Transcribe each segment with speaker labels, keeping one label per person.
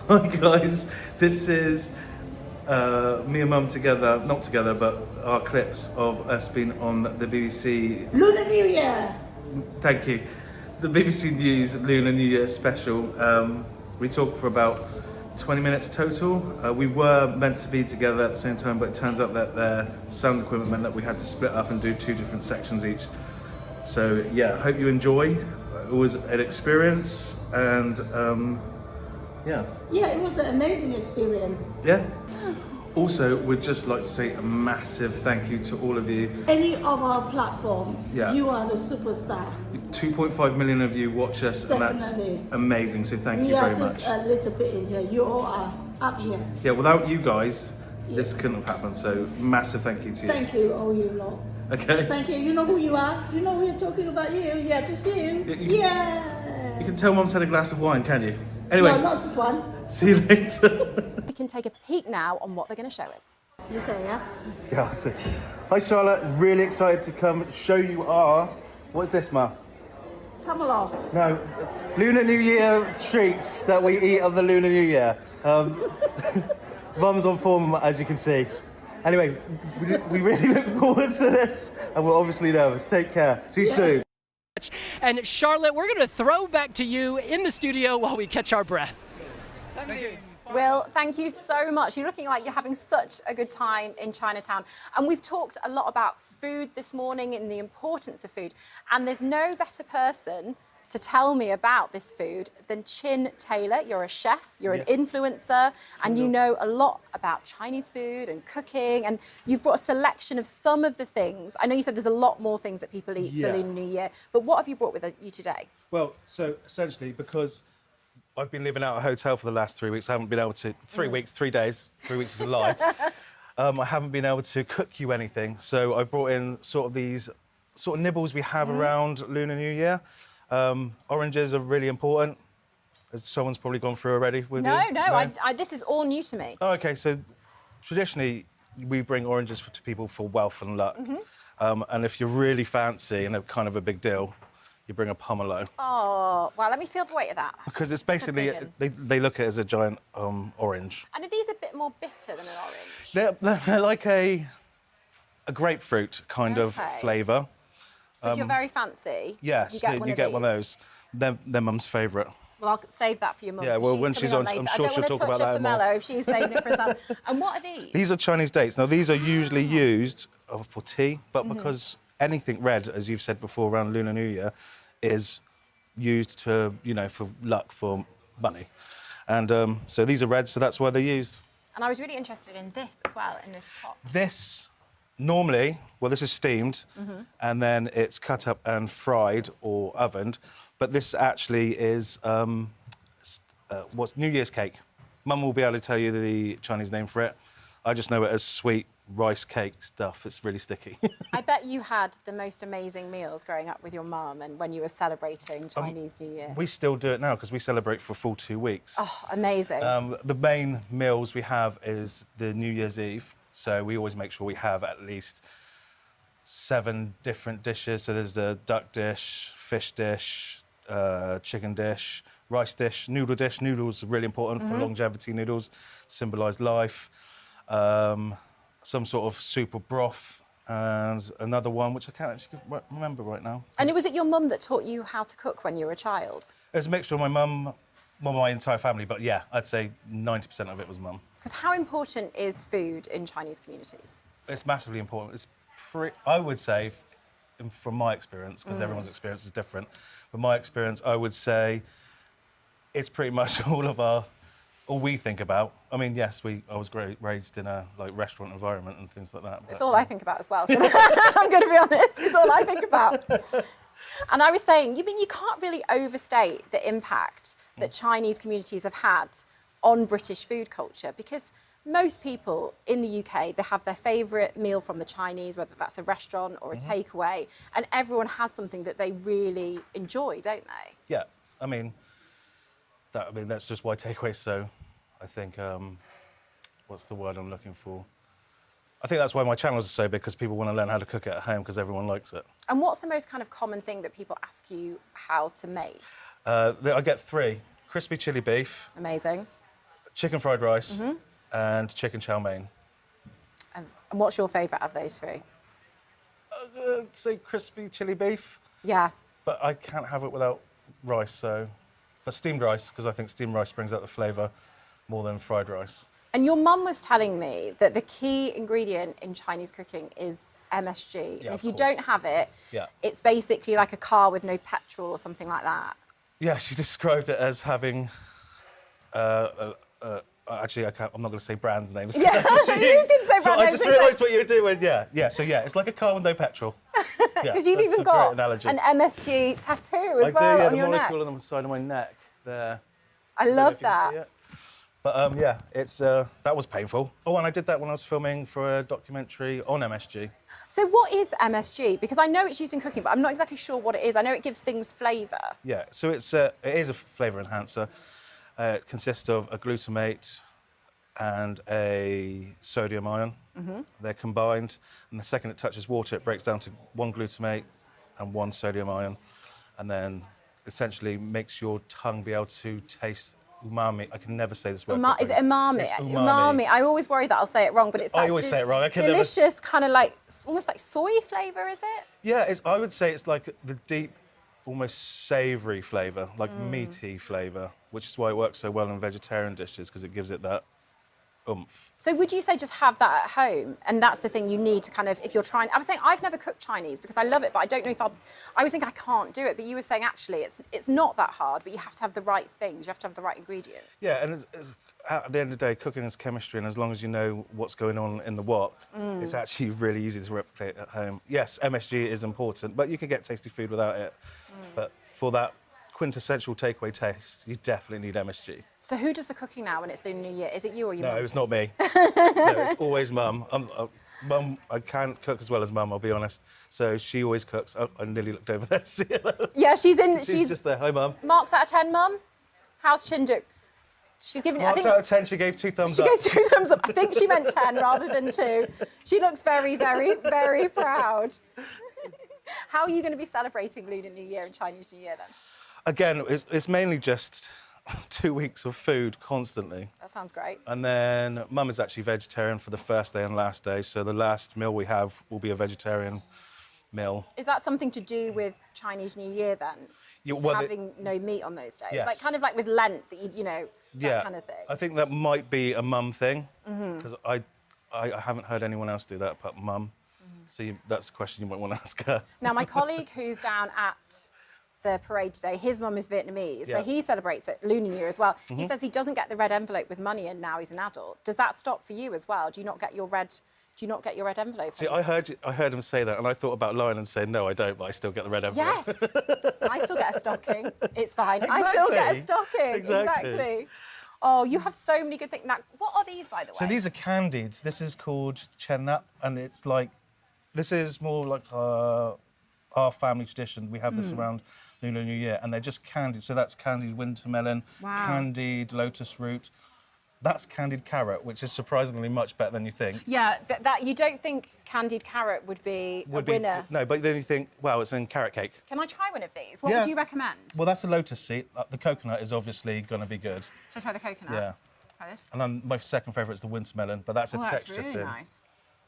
Speaker 1: Hi guys, this is me and Mum together, not together, but our clips of us being on the BBC.
Speaker 2: Lunar New Year!
Speaker 1: Thank you. The BBC News Lunar New Year special. We talked for about 20 minutes total. We were meant to be together at the same time, but it turns out that their sound equipment meant that we had to split up and do 2 different sections each. So yeah, hope you enjoy. It was an experience and yeah.
Speaker 2: Yeah, it was an amazing experience.
Speaker 1: Yeah. Also, we'd just like to say a massive thank you to all of you.
Speaker 2: Any of our platform,
Speaker 1: Yeah.
Speaker 2: you are the superstar.
Speaker 1: 2.5 million of you watch us,
Speaker 2: Definitely.
Speaker 1: and that's amazing. So thank you
Speaker 2: We are
Speaker 1: very
Speaker 2: just
Speaker 1: much.
Speaker 2: a little bit in here. You all are up here.
Speaker 1: Yeah, without you guys, this couldn't have happened. So massive thank you to you.
Speaker 2: Thank you, all you lot.
Speaker 1: Okay.
Speaker 2: Thank you. You know who you are? You know we're talking about you. Yeah, just you. Yeah.
Speaker 1: You can tell Mum's had a glass of wine, can you? Anyway,
Speaker 2: No, not just one.
Speaker 1: see you later.
Speaker 3: We can take a peek now on what they're going to show us.
Speaker 2: You say, yeah?
Speaker 1: Yeah, I'll see. Hi Charlotte, really excited to come show you our. What's this, Ma?
Speaker 2: Come along.
Speaker 1: No, Lunar New Year treats that we eat on the Lunar New Year. Mum's on form, as you can see. Anyway, we really look forward to this, and we're obviously nervous. Take care. See you soon.
Speaker 4: And Charlotte, we're going to throw back to you in the studio while we catch our breath.
Speaker 1: Thank you.
Speaker 3: Will, thank you so much. You're looking like you're having such a good time in Chinatown. And we've talked a lot about food this morning and the importance of food. And there's no better person to tell me about this food than Chin Taylor. You're a chef, you're an influencer, and you know a lot about Chinese food and cooking, and you've brought a selection of some of the things. I know you said there's a lot more things that people eat for Lunar New Year, but what have you brought with you today?
Speaker 1: Well, so essentially, because I've been living out of a hotel for the last 3 weeks, I haven't been able to, 3 weeks, 3 days, 3 weeks is a lie. I haven't been able to cook you anything, so I brought in sort of these sort of nibbles we have around Lunar New Year. Oranges are really important, as someone's probably gone through already with you.
Speaker 3: No, this is all new to me.
Speaker 1: Oh, okay, so traditionally we bring oranges to people for wealth and luck. And if you're really fancy and a kind of a big deal, you bring a pomelo.
Speaker 3: Oh, well, let me feel the weight of that.
Speaker 1: Because it's basically, they look at it as a giant orange.
Speaker 3: And are these a bit more bitter than an orange?
Speaker 1: They're like a grapefruit kind of flavour.
Speaker 3: So if you're very fancy,
Speaker 1: Yes,
Speaker 3: you get
Speaker 1: one of those. They're Mum's favourite.
Speaker 3: Well, I'll save that for your mum.
Speaker 1: Yeah, well, when she's on, I'm sure she'll talk about that more.
Speaker 3: If she's saving it for herself. And what are these?
Speaker 1: These are Chinese dates. Now, these are usually used for tea, but because anything red, as you've said before, around Lunar New Year, is used to, for luck, for money. And so these are red, so that's why they're used.
Speaker 3: And I was really interested in this as well, in this pot.
Speaker 1: This, normally, well, this is steamed, and then it's cut up and fried or ovened. But this actually is what's New Year's cake. Mum will be able to tell you the Chinese name for it. I just know it as sweet rice cake stuff. It's really sticky.
Speaker 3: I bet you had the most amazing meals growing up with your mum and when you were celebrating Chinese New Year.
Speaker 1: We still do it now because we celebrate for a full 2 weeks.
Speaker 3: Oh, amazing.
Speaker 1: The main meals we have is the New Year's Eve. So we always make sure we have at least 7 different dishes. So there's the duck dish, fish dish, chicken dish, rice dish, noodle dish. Noodles are really important for longevity. Noodles symbolise life. Some sort of soup or broth, and another one which I can't actually remember right now.
Speaker 3: And was it your mum that taught you how to cook when you were a child?
Speaker 1: It's a mixture of my mum, well, my entire family, but yeah, I'd say 90% of it was Mum.
Speaker 3: Because how important is food in Chinese communities?
Speaker 1: It's massively important. It's I would say, from my experience, because everyone's experience is different, but my experience, I would say it's pretty much all we think about. I mean, yes, I was raised in a restaurant environment and things like that.
Speaker 3: It's all I think about as well, so I'm going to be honest, it's all I think about. And I was saying, you can't really overstate the impact that Chinese communities have had on British food culture, because most people in the UK, they have their favourite meal from the Chinese, whether that's a restaurant or a takeaway, and everyone has something that they really enjoy, don't they?
Speaker 1: Yeah, I mean, that's just why takeaway's so, I think, what's the word I'm looking for? I think that's why my channels are so big, because people want to learn how to cook it at home because everyone likes it.
Speaker 3: And what's the most kind of common thing that people ask you how to make?
Speaker 1: I get 3. Crispy chili beef.
Speaker 3: Amazing.
Speaker 1: chicken fried rice and chicken chow mein.
Speaker 3: And what's your favourite of those three?
Speaker 1: I'd say crispy chili beef,
Speaker 3: Yeah.
Speaker 1: but I can't have it without rice, so... But steamed rice, because I think steamed rice brings out the flavour more than fried rice.
Speaker 3: And your mum was telling me that the key ingredient in Chinese cooking is MSG.
Speaker 1: Yeah,
Speaker 3: and if
Speaker 1: of
Speaker 3: you
Speaker 1: course.
Speaker 3: don't have it,
Speaker 1: Yeah.
Speaker 3: it's basically like a car with no petrol or something like that.
Speaker 1: Yeah, she described it as having... actually, I'm not going to say brand names. 'Cause
Speaker 3: Yeah,
Speaker 1: that's what she
Speaker 3: you
Speaker 1: used.
Speaker 3: can say
Speaker 1: So
Speaker 3: brand
Speaker 1: I
Speaker 3: names,
Speaker 1: just
Speaker 3: exactly.
Speaker 1: realised what you were doing. Yeah. So yeah, it's like a car with no petrol.
Speaker 3: Because you've
Speaker 1: that's
Speaker 3: even
Speaker 1: a
Speaker 3: got
Speaker 1: great analogy.
Speaker 3: an MSG tattoo as
Speaker 1: I
Speaker 3: well
Speaker 1: do, yeah,
Speaker 3: on
Speaker 1: the
Speaker 3: your neck.
Speaker 1: molecule on the side of my neck there.
Speaker 3: I
Speaker 1: Don't know
Speaker 3: love
Speaker 1: if you can see
Speaker 3: that.
Speaker 1: it. But yeah, it's that was painful. Oh, and I did that when I was filming for a documentary on MSG.
Speaker 3: So what is MSG? Because I know it's used in cooking, but I'm not exactly sure what it is. I know it gives things flavour.
Speaker 1: Yeah, so it is a flavour enhancer. It consists of a glutamate and a sodium ion. They're combined, and the second it touches water, it breaks down to one glutamate and one sodium ion, and then essentially makes your tongue be able to taste umami. I can never say this word.
Speaker 3: Is it
Speaker 1: properly.
Speaker 3: umami?
Speaker 1: It's umami.
Speaker 3: I always worry that I'll say it wrong, but it's that
Speaker 1: I always say it wrong. I can never-
Speaker 3: delicious kind of like, almost like soy flavour, is it?
Speaker 1: Yeah, I would say it's like the deep, almost savoury flavour, like meaty flavour, which is why it works so well in vegetarian dishes, because it gives it that oomph.
Speaker 3: So would you say just have that at home? And that's the thing you need to kind of, if you're trying, I was saying I've never cooked Chinese because I love it, but I don't know if I always think I can't do it, but you were saying actually it's not that hard, but you have to have the right things, you have to have the right ingredients.
Speaker 1: Yeah, and at the end of the day, cooking is chemistry, and as long as you know what's going on in the wok, it's actually really easy to replicate at home. Yes, MSG is important, but you can get tasty food without it. But for that quintessential takeaway taste, you definitely need MSG.
Speaker 3: So who does the cooking now when it's Lunar New Year? Is it you or your
Speaker 1: No,
Speaker 3: mum?
Speaker 1: it's not me. No, it's always Mum. Mum, I can't cook as well as Mum, I'll be honest. So she always cooks. Oh, I nearly looked over there to see her.
Speaker 3: Yeah, she's
Speaker 1: She's just there. Hi, Mum.
Speaker 3: marks out of 10, Mum. How's Chindu? She's giving it. I
Speaker 1: Marks
Speaker 3: think
Speaker 1: out of 10, she gave 2 thumbs
Speaker 3: she
Speaker 1: up.
Speaker 3: goes 2 thumbs up. I think she meant 10 rather than 2. She looks very, very, very proud. How are you going to be celebrating Lunar New Year and Chinese New Year then?
Speaker 1: Again, it's mainly just 2 weeks of food constantly.
Speaker 3: That sounds great.
Speaker 1: And then Mum is actually vegetarian for the first day and last day, so the last meal we have will be a vegetarian meal.
Speaker 3: Is that something to do with Chinese New Year then? Having no meat on those days?
Speaker 1: Yes.
Speaker 3: Like kind of like with Lent, that you know, that kind of thing.
Speaker 1: I think that might be a Mum thing, because I haven't heard anyone else do that apart from Mum. So that's a question you might want to ask her.
Speaker 3: Now, my colleague who's down at the parade today, his mum is Vietnamese, so
Speaker 1: Yeah.
Speaker 3: he celebrates it Lunar New Year as well. He says he doesn't get the red envelope with money in now he's an adult. Does that stop for you as well? Do you not get your red envelope?
Speaker 1: See, I heard him say that, and I thought about lying and saying, no, I don't, but I still get the red envelope.
Speaker 3: Yes, I still get a stocking. It's fine. I still get a
Speaker 1: Exactly.
Speaker 3: stocking.
Speaker 1: Exactly.
Speaker 3: Oh, you have so many good things. Now, what are these, by the way?
Speaker 1: So these are candied. This is called chen nap, and it's like, this is more like our family tradition. We have this around Lunar New Year, and they're just candied. So that's candied winter melon,
Speaker 3: Wow.
Speaker 1: candied lotus root. That's candied carrot, which is surprisingly much better than you think.
Speaker 3: Yeah, that you don't think candied carrot would be a winner.
Speaker 1: No, but then you think, wow, it's in carrot cake.
Speaker 3: Can I try one of these? What
Speaker 1: Yeah.
Speaker 3: would you recommend?
Speaker 1: Well, that's a lotus seed. The coconut is obviously going to be good.
Speaker 3: Should I try the coconut?
Speaker 1: Yeah.
Speaker 3: Try this.
Speaker 1: And then my second favourite is the winter melon, but that's a
Speaker 3: Oh, that's
Speaker 1: texture
Speaker 3: really
Speaker 1: thing.
Speaker 3: nice.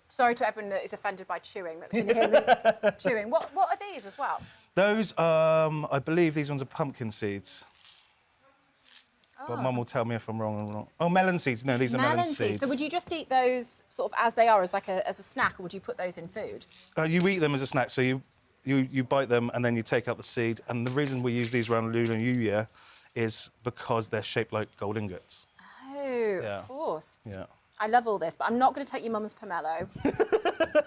Speaker 3: Sorry to everyone that is offended by chewing, that can hear me chewing. What are these as well?
Speaker 1: Those, I believe these ones are pumpkin seeds. But Mum will tell me if I'm wrong or not. Oh, melon seeds. No, these are melon seeds.
Speaker 3: So would you just eat those sort of as they are, as like as a snack, or would you put those in food?
Speaker 1: You eat them as a snack, so you bite them and then you take out the seed. And the reason we use these around Lunar New Year is because they're shaped like gold ingots.
Speaker 3: Oh,
Speaker 1: Yeah.
Speaker 3: of course.
Speaker 1: Yeah.
Speaker 3: I love all this, but I'm not going to take your mum's pomelo.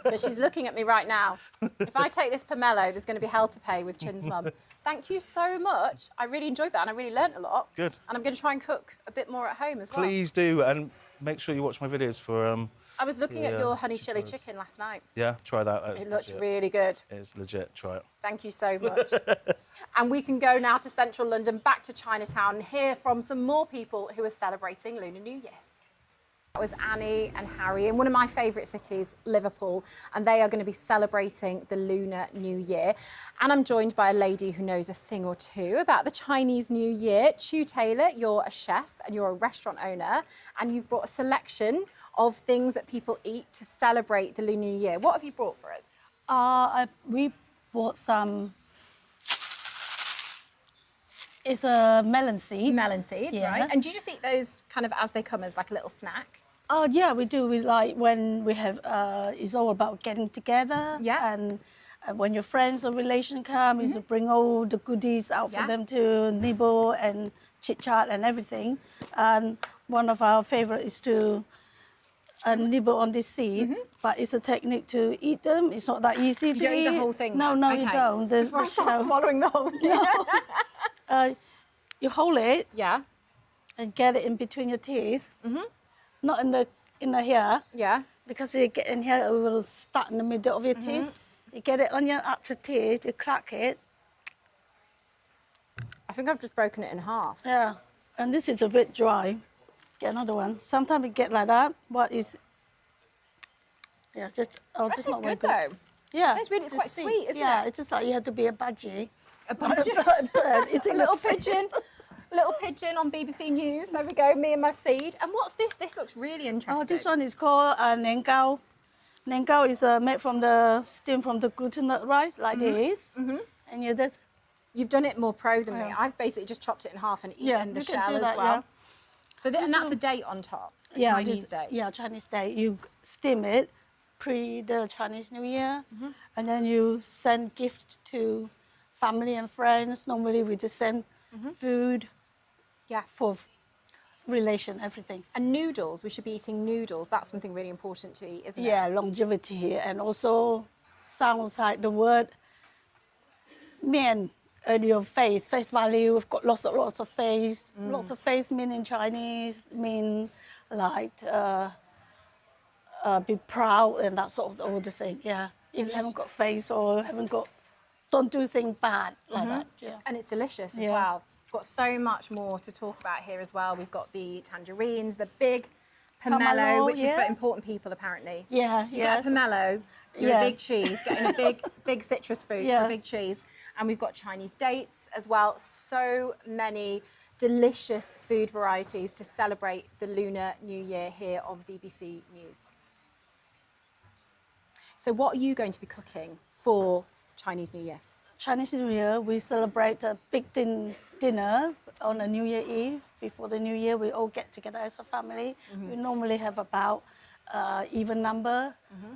Speaker 3: But she's looking at me right now. If I take this pomelo, there's going to be hell to pay with Chin's mum. Thank you so much. I really enjoyed that and I really learnt a lot.
Speaker 1: Good.
Speaker 3: And I'm going to try and cook a bit more at home as well.
Speaker 1: Please do, and make sure you watch my videos for,
Speaker 3: I was looking at
Speaker 1: Yeah,
Speaker 3: your honey
Speaker 1: she
Speaker 3: chili
Speaker 1: does.
Speaker 3: chicken last night.
Speaker 1: yeah, try that.
Speaker 3: It looked really good.
Speaker 1: It's legit, try it.
Speaker 3: Thank you so much. And we can go now to central London, back to Chinatown, and hear from some more people who are celebrating Lunar New Year. That was Annie and Harry in one of my favourite cities, Liverpool, and they are going to be celebrating the Lunar New Year. And I'm joined by a lady who knows a thing or two about the Chinese New Year. Choo Taylor, you're a chef and you're a restaurant owner, and you've brought a selection of things that people eat to celebrate the Lunar New Year. What have you brought for us?
Speaker 2: We bought some. It's a melon seed.
Speaker 3: Melon seeds, right? And do you just eat those kind of as they come as like a little snack?
Speaker 2: Oh yeah, we do. We like when we have. It's all about getting together.
Speaker 3: Yeah.
Speaker 2: And when your friends or relation come, you bring all the goodies out for them to nibble and chit chat and everything. And one of our favorite is to nibble on these seeds, but it's a technique to eat them. It's not that easy to eat.
Speaker 3: You don't eat the whole thing?
Speaker 2: No,
Speaker 3: then?
Speaker 2: no, you don't.
Speaker 3: Before I start swallowing the whole thing.
Speaker 2: You hold it
Speaker 3: Yeah.
Speaker 2: and get it in between your teeth. Not in the here.
Speaker 3: Yeah.
Speaker 2: Because you get in here, it will start in the middle of your teeth. You get it on your actual teeth, you crack it.
Speaker 3: I think I've just broken it in half.
Speaker 2: Yeah. And this is a bit dry. Get another one. Sometimes you get like that, but it's... Yeah, just... Oh,
Speaker 3: That
Speaker 2: just
Speaker 3: tastes
Speaker 2: not very
Speaker 3: good though.
Speaker 2: Yeah.
Speaker 3: Tastes really, it's quite sweet, isn't
Speaker 2: yeah,
Speaker 3: it?
Speaker 2: it's just like you have to be a budgie.
Speaker 3: A pigeon.
Speaker 2: Eating
Speaker 3: A little
Speaker 2: the seed.
Speaker 3: pigeon. Little pigeon on BBC News. There we go, me and my seed. And what's this? This looks really interesting.
Speaker 2: Oh, this one is called nian gao. Nian gao is made from the steam from the glutinous rice, like this. And you just...
Speaker 3: You've done it more pro than me.
Speaker 2: Yeah.
Speaker 3: I've basically just chopped it in half and
Speaker 2: Yeah,
Speaker 3: eaten the
Speaker 2: you can
Speaker 3: shell
Speaker 2: do
Speaker 3: as
Speaker 2: that,
Speaker 3: well.
Speaker 2: yeah.
Speaker 3: So and that's a date on top. A
Speaker 2: Yeah,
Speaker 3: Chinese date.
Speaker 2: Yeah, Chinese day. You steam it pre the Chinese New Year, and then you send gifts to family and friends. Normally, we just send food
Speaker 3: Yeah.
Speaker 2: for relation, everything.
Speaker 3: And noodles. We should be eating noodles. That's something really important to eat, isn't
Speaker 2: Yeah,
Speaker 3: it?
Speaker 2: longevity, and also sounds like the word mian. Your face value. We've got lots of face. Lots of face mean in Chinese mean like be proud and that sort of all the thing. Yeah, if you haven't got face or don't do things bad like that. Yeah.
Speaker 3: And it's delicious as
Speaker 2: Yeah.
Speaker 3: well. We've got so much more to talk about here as well. We've got the tangerines, the big pomelo,
Speaker 2: Pomelo,
Speaker 3: which is for
Speaker 2: yes.
Speaker 3: important people apparently.
Speaker 2: Yeah,
Speaker 3: You get a pomelo, you're a big
Speaker 2: Yes.
Speaker 3: cheese, getting a big citrus fruit for a
Speaker 2: Yes.
Speaker 3: big cheese. And we've got Chinese dates as well. So many delicious food varieties to celebrate the Lunar New Year here on BBC News. So what are you going to be cooking for Chinese New Year?
Speaker 2: Chinese New Year, we celebrate a big dinner on a New Year Eve. Before the New Year, we all get together as a family. We normally have about even number,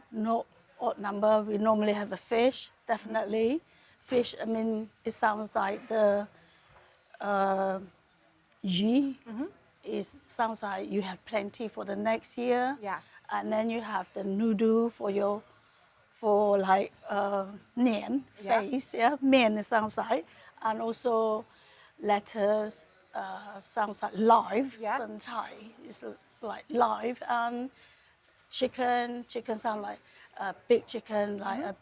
Speaker 2: not odd number. We normally have a fish, definitely. Fish, I mean, it sounds like the yi. It sounds like you have plenty for the next year.
Speaker 3: Yeah.
Speaker 2: And then you have the noodle for like nian,
Speaker 3: Yeah.
Speaker 2: face, yeah, mian it sounds like. And also lettuce, sounds like live,
Speaker 3: Yeah.
Speaker 2: sun chai is like live. And chicken sound like big chicken, like a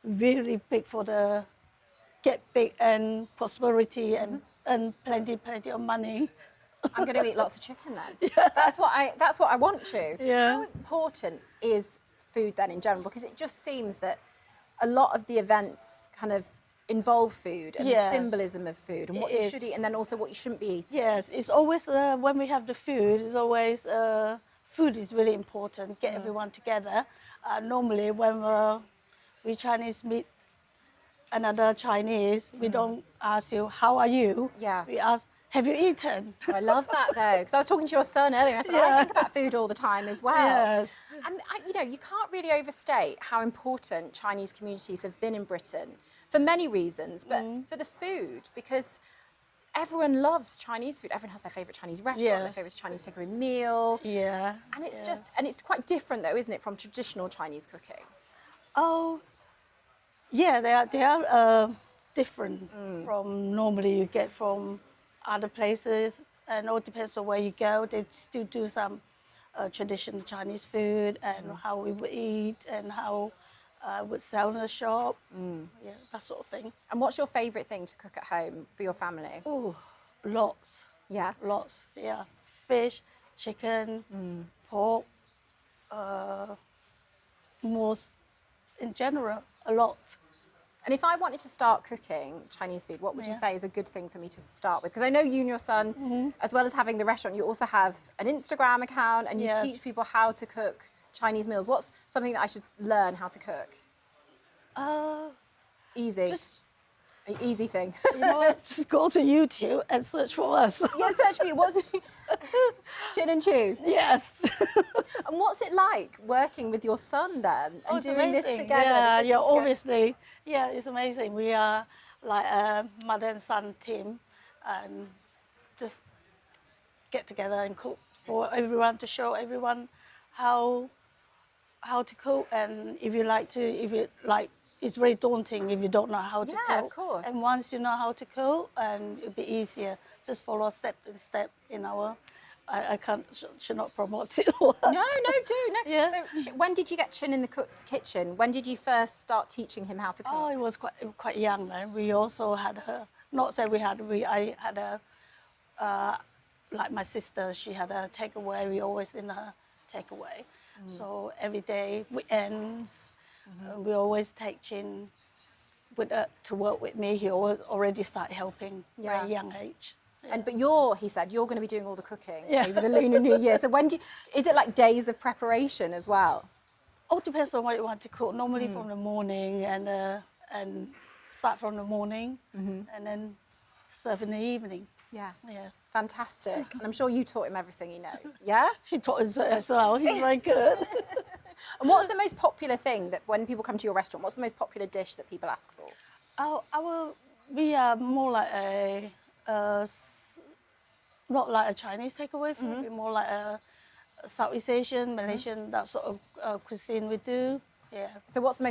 Speaker 2: really big for the get big and prosperity and plenty of money.
Speaker 3: I'm going to eat lots of chicken then. That's what I want to.
Speaker 2: Yeah.
Speaker 3: How important is food then in general? Because it just seems that a lot of the events kind of involve food and the
Speaker 2: Yes.
Speaker 3: symbolism of food and what
Speaker 2: It
Speaker 3: you
Speaker 2: is.
Speaker 3: should eat and then also what you shouldn't be eating.
Speaker 2: Yes, it's always when we have the food. It's always food is really important. Get everyone together. Normally, when we Chinese meet another Chinese, we don't ask you how are you.
Speaker 3: Yeah.
Speaker 2: We ask, have you eaten?
Speaker 3: Oh, I love that though, because I was talking to your son earlier and I said, I think about food all the time as well.
Speaker 2: Yes.
Speaker 3: And you know, you can't really overstate how important Chinese communities have been in Britain for many reasons, but for the food, because everyone loves Chinese food. Everyone has their favourite Chinese restaurant, their
Speaker 2: Yes.
Speaker 3: favourite Chinese takeaway meal.
Speaker 2: Yeah.
Speaker 3: And it's
Speaker 2: yes.
Speaker 3: just, and it's quite different though, isn't it, from traditional Chinese cooking?
Speaker 2: Oh, yeah, they are different from normally you get from other places, and all depends on where you go. They still do some traditional Chinese food and how we would eat and how would sell in the shop. Yeah, that sort of thing.
Speaker 3: And what's your favourite thing to cook at home for your family?
Speaker 2: Oh, lots,
Speaker 3: Yeah.
Speaker 2: lots. Yeah, fish, chicken, pork, most in general, a lot.
Speaker 3: And if I wanted to start cooking Chinese food, what would you
Speaker 2: Yeah.
Speaker 3: say is a good thing for me to start with? Because I know you and your son, as well as having the restaurant, you also have an Instagram account and you
Speaker 2: Yes.
Speaker 3: teach people how to cook Chinese meals. What's something that I should learn how to cook? Easy.
Speaker 2: Just,
Speaker 3: An easy thing.
Speaker 2: you know what, just go to YouTube and search for us.
Speaker 3: Yeah, search for you. What's Chin and Choo?
Speaker 2: Yes.
Speaker 3: And what's it like working with your son then and
Speaker 2: Oh, it's
Speaker 3: doing this
Speaker 2: amazing.
Speaker 3: together?
Speaker 2: Yeah,
Speaker 3: cooking
Speaker 2: yeah,
Speaker 3: together?
Speaker 2: obviously. Yeah, it's amazing. We are like a mother and son team and just get together and cook for everyone to show everyone how to cook. And if you like, it's very daunting if you don't know how to cook.
Speaker 3: Yeah, of course.
Speaker 2: And once you know how to cook, and it'll be easier. Just follow step by step in our. I should not promote it.
Speaker 3: No, do. No.
Speaker 2: Yeah.
Speaker 3: So when did you get Chin in the kitchen? When did you first start teaching him how to cook?
Speaker 2: Oh, it was quite young then. We also had her. Not say we had. I had a. Like my sister, she had a takeaway. We always in her takeaway. So every day weekends, we always take Chin with to work with me. He already started helping
Speaker 3: Yeah.
Speaker 2: very young age.
Speaker 3: And but he said you're going to be doing all the cooking
Speaker 2: Yeah.
Speaker 3: over the Lunar New Year. So is it like days of preparation as well?
Speaker 2: All depends on what you want to cook. Normally from the morning and start from the morning and then serve in the evening.
Speaker 3: Yeah.
Speaker 2: Yeah.
Speaker 3: Fantastic. And I'm sure you taught him everything he knows. Yeah?
Speaker 2: He taught us as well. He's very good.
Speaker 3: And what's the most popular thing that when people come to your restaurant, what's the most popular dish that people ask for?
Speaker 2: We are more like not like a Chinese takeaway food. We're more like a Southeast Asian, Malaysian, that sort of cuisine we do. Yeah.
Speaker 3: So what's the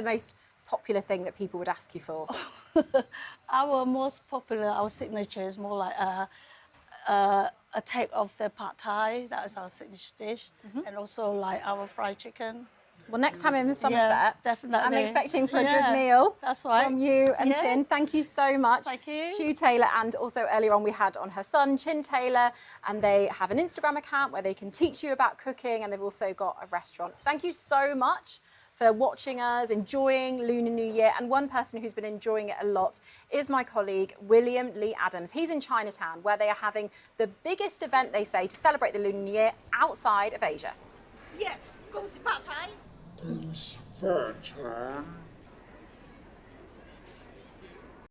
Speaker 3: most popular thing that people would ask you for?
Speaker 2: Our most popular, our signature is more like a take of the pad thai. That is our signature dish, and also like our fried chicken.
Speaker 3: Well, next time I'm in Somerset,
Speaker 2: Yeah, definitely.
Speaker 3: I'm expecting for a
Speaker 2: Yeah,
Speaker 3: good meal
Speaker 2: that's right.
Speaker 3: from you and
Speaker 2: Yes.
Speaker 3: Chin. Thank you so much.
Speaker 2: Thank you.
Speaker 3: Choo Taylor, and also earlier on we had on her son, Chin Taylor, and they have an Instagram account where they can teach you about cooking, and they've also got a restaurant. Thank you so much for watching us, enjoying Lunar New Year. And one person who's been enjoying it a lot is my colleague, William Lee Adams. He's in Chinatown, where they are having the biggest event, they say, to celebrate the Lunar New Year outside of Asia.
Speaker 2: Yes, 恭喜发财.
Speaker 5: 恭喜发财。